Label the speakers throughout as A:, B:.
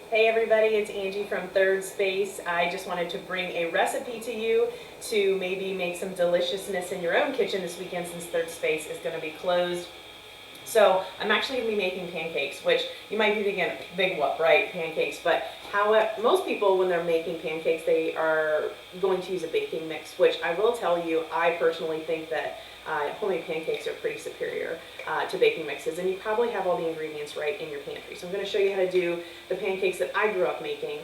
A: Hey everybody, it's Angie from Third Space. I just wanted to bring a recipe to you to maybe make some deliciousness in your own kitchen this weekend since Third Space is going to be closed. So I'm actually going to be making pancakes, which you might be thinking, big whoop, right? Pancakes. But how most people, when they're making pancakes, they are going to use a baking mix, which I will tell you, I personally think that homemade pancakes are pretty superior to baking mixes, and you probably have all the ingredients right in your pantry. So I'm going to show you how to do the pancakes that I grew up making.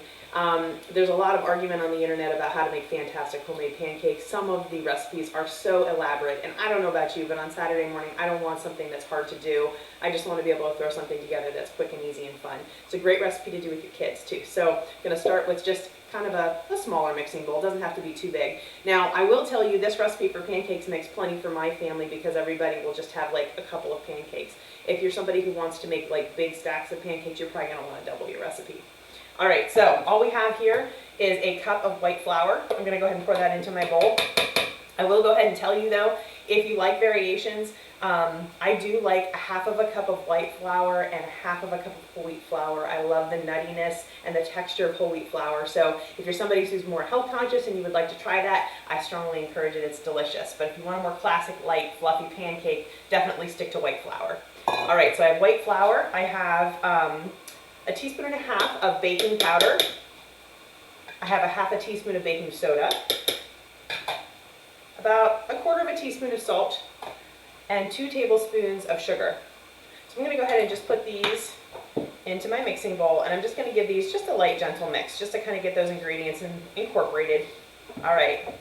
A: There's a lot of argument on the internet about how to make fantastic homemade pancakes. Some of the recipes are so elaborate, and I don't know about you, but on Saturday morning, I don't want something that's hard to do. I just want to be able to throw something together that's quick and easy and fun. It's a great recipe to do with your kids too. So I'm going to start with just kind of a smaller mixing bowl. It doesn't have to be too big. Now, I will tell you this recipe for pancakes makes plenty for my family because everybody will just have like a couple of pancakes. If you're somebody who wants to make like big stacks of pancakes, you're probably going to want to double your recipe. All right, so all we have here is a cup of white flour. I'm going to go ahead and pour that into my bowl. I will go ahead and tell you though, if you like variations, I do like a half of a cup of white flour and a half of a cup of whole wheat flour. I love the nuttiness and the texture of whole wheat flour. So if you're somebody who's more health conscious and you would like to try that, I strongly encourage it. It's delicious. But if you want a more classic, light, fluffy pancake, definitely stick to white flour. All right, so I have white flour. I have a teaspoon and a half of baking powder. I have a half a teaspoon of baking soda, about a quarter of a teaspoon of salt, and 2 tablespoons of sugar. So I'm going to go ahead and just put these into my mixing bowl, and I'm just going to give these just a light, gentle mix, just to kind of get those ingredients incorporated. All right,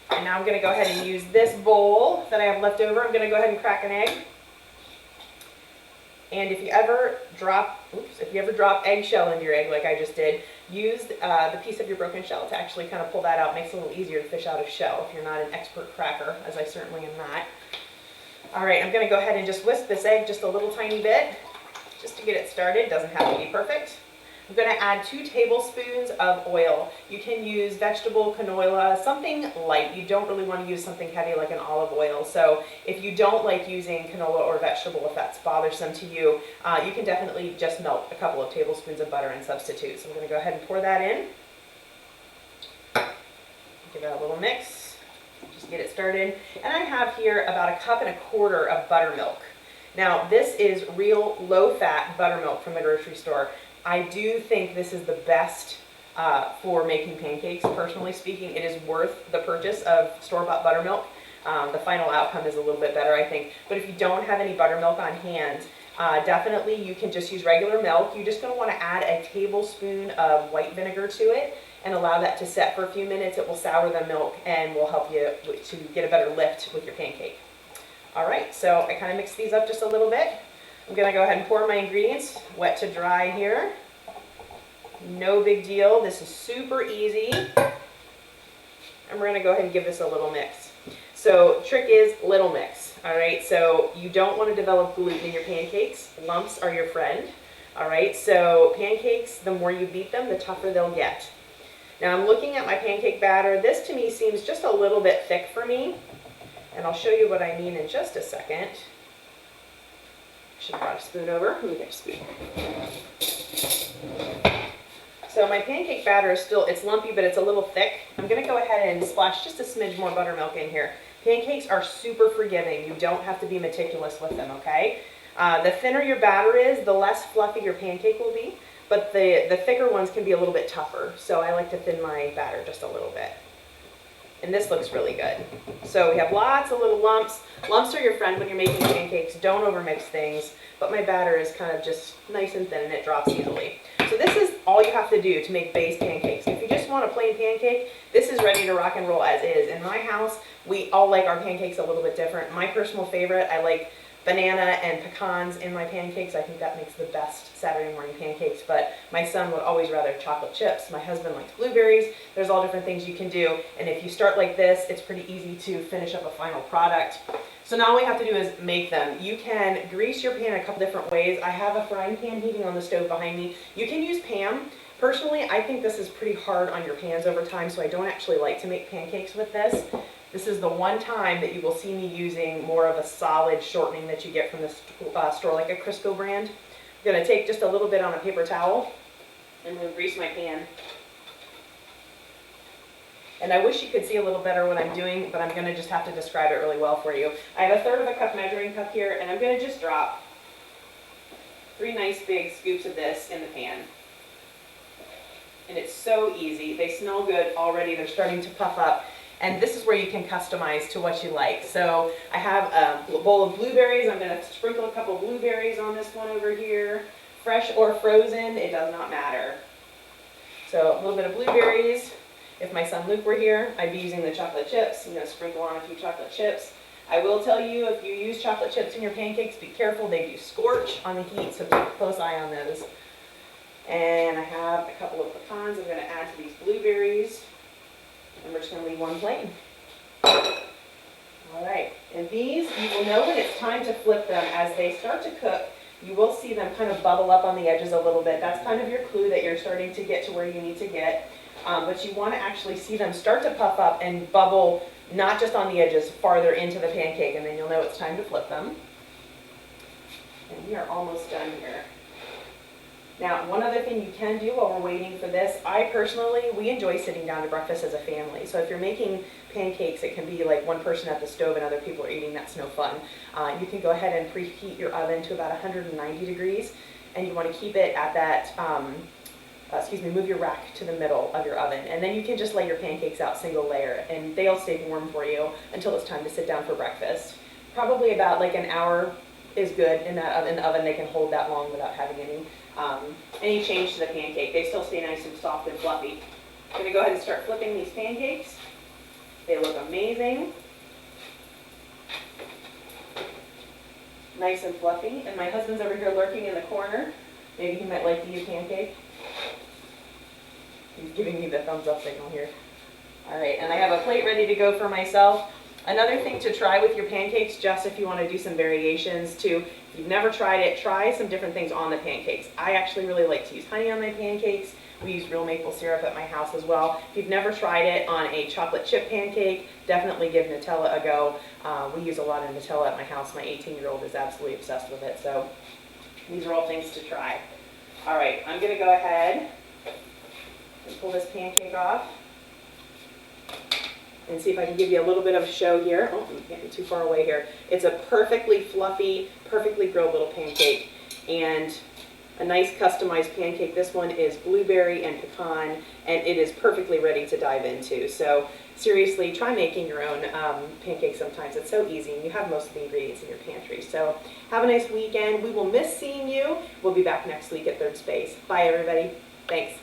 A: and now I'm going to go ahead and use this bowl that I have left over. I'm going to go ahead and crack an egg. And if you ever drop eggshell into your egg like I just did, use the piece of your broken shell to actually kind of pull that out. It makes it a little easier to fish out of shell if you're not an expert cracker, as I certainly am not. All right, I'm going to go ahead and just whisk this egg just a little tiny bit, just to get it started. Doesn't have to be perfect. I'm going to add 2 tablespoons of oil. You can use vegetable canola, something light. You don't really want to use something heavy like an olive oil. So if you don't like using canola or vegetable, if that's bothersome to you, you can definitely just melt a couple of tablespoons of butter and substitute. So I'm going to go ahead and pour that in. Give that a little mix. Just get it started. And I have here about a cup and a quarter of buttermilk. Now this is real low-fat buttermilk from the grocery store. I do think this is the best for making pancakes. Personally speaking, it is worth the purchase of store-bought buttermilk. The final outcome is a little bit better, I think. But if you don't have any buttermilk on hand, definitely you can just use regular milk. You're just going to want to add a tablespoon of white vinegar to it and allow that to set for a few minutes. It will sour the milk and will help you to get a better lift with your pancake. All right, so I kind of mix these up just a little bit. I'm going to go ahead and pour my ingredients wet to dry here. No big deal. This is super easy. And we're going to go ahead and give this a little mix. So trick is little mix. All right, so you don't want to develop gluten in your pancakes. Lumps are your friend. All right, so pancakes, the more you beat them, the tougher they'll get. Now I'm looking at my pancake batter. This to me seems just a little bit thick for me. And I'll show you what I mean in just a second. Should have brought a spoon over. Let me get a spoon. So my pancake batter is still, it's lumpy, but it's a little thick. I'm going to go ahead and splash just a smidge more buttermilk in here. Pancakes are super forgiving. You don't have to be meticulous with them, okay? The thinner your batter is, the less fluffy your pancake will be, but the thicker ones can be a little bit tougher. So I like to thin my batter just a little bit. And this looks really good. So we have lots of little lumps. Lumps are your friend when you're making pancakes. Don't overmix things. But my batter is kind of just nice and thin and it drops easily. So this is all you have to do to make base pancakes. If you just want a plain pancake, this is ready to rock and roll as is. In my house, we all like our pancakes a little bit different. My personal favorite, I like banana and pecans in my pancakes. I think that makes the best Saturday morning pancakes, but my son would always rather chocolate chips. My husband likes blueberries. There's all different things you can do, and if you start like this, it's pretty easy to finish up a final product. So now all we have to do is make them. You can grease your pan a couple different ways. I have a frying pan heating on the stove behind me. You can use Pam. Personally, I think this is pretty hard on your pans over time, so I don't actually like to make pancakes with this. This is the one time that you will see me using more of a solid shortening that you get from the store, like a Crisco brand. I'm going to take just a little bit on a paper towel, I'm going to grease my pan. And I wish you could see a little better what I'm doing, but I'm going to just have to describe it really well for you. I have a 1/3 of a cup measuring cup here, and I'm going to just drop 3 nice big scoops of this in the pan. And it's so easy. They smell good already. They're starting to puff up. And this is where you can customize to what you like. So I have a bowl of blueberries. I'm going to sprinkle a couple blueberries on this one over here. Fresh or frozen, it does not matter. So a little bit of blueberries. If my son Luke were here, I'd be using the chocolate chips. I'm going to sprinkle on a few chocolate chips. I will tell you, if you use chocolate chips in your pancakes, be careful. They do scorch on the heat, so keep a close eye on those. And I have a couple of pecans I'm going to add to these blueberries. And we're just going to leave one plain. All right, and these, you will know when it's time to flip them. As they start to cook, you will see them kind of bubble up on the edges a little bit. That's kind of your clue that you're starting to get to where you need to get. But you want to actually see them start to puff up and bubble, not just on the edges, farther into the pancake, and then you'll know it's time to flip them. And we are almost done here. Now, one other thing you can do while we're waiting for this, we enjoy sitting down to breakfast as a family. So if you're making pancakes, it can be like one person at the stove and other people are eating. That's no fun. You can go ahead and preheat your oven to about 190 degrees, and you want to keep it at that, move your rack to the middle of your oven. And then you can just lay your pancakes out single layer, and they'll stay warm for you until it's time to sit down for breakfast. Probably about like an hour is good in the oven. They can hold that long without having any change to the pancake. They still stay nice and soft and fluffy. I'm going to go ahead and start flipping these pancakes. They look amazing. Nice and fluffy. And my husband's over here lurking in the corner. Maybe he might like to eat a pancake. He's giving me the thumbs up signal here. All right, and I have a plate ready to go for myself. Another thing to try with your pancakes, just if you want to do some variations too, if you've never tried it, try some different things on the pancakes. I actually really like to use honey on my pancakes. We use real maple syrup at my house as well. If you've never tried it on a chocolate chip pancake, definitely give Nutella a go. We use a lot of Nutella at my house. My 18-year-old is absolutely obsessed with it, so these are all things to try. All right, I'm going to go ahead and pull this pancake off and see if I can give you a little bit of a show here. Oh, I'm getting too far away here. It's a perfectly fluffy, perfectly grilled little pancake, and a nice customized pancake. This one is blueberry and pecan, and it is perfectly ready to dive into. So seriously, try making your own pancakes sometimes. It's so easy, and you have most of the ingredients in your pantry. So have a nice weekend. We will miss seeing you. We'll be back next week at Third Space. Bye, everybody. Thanks.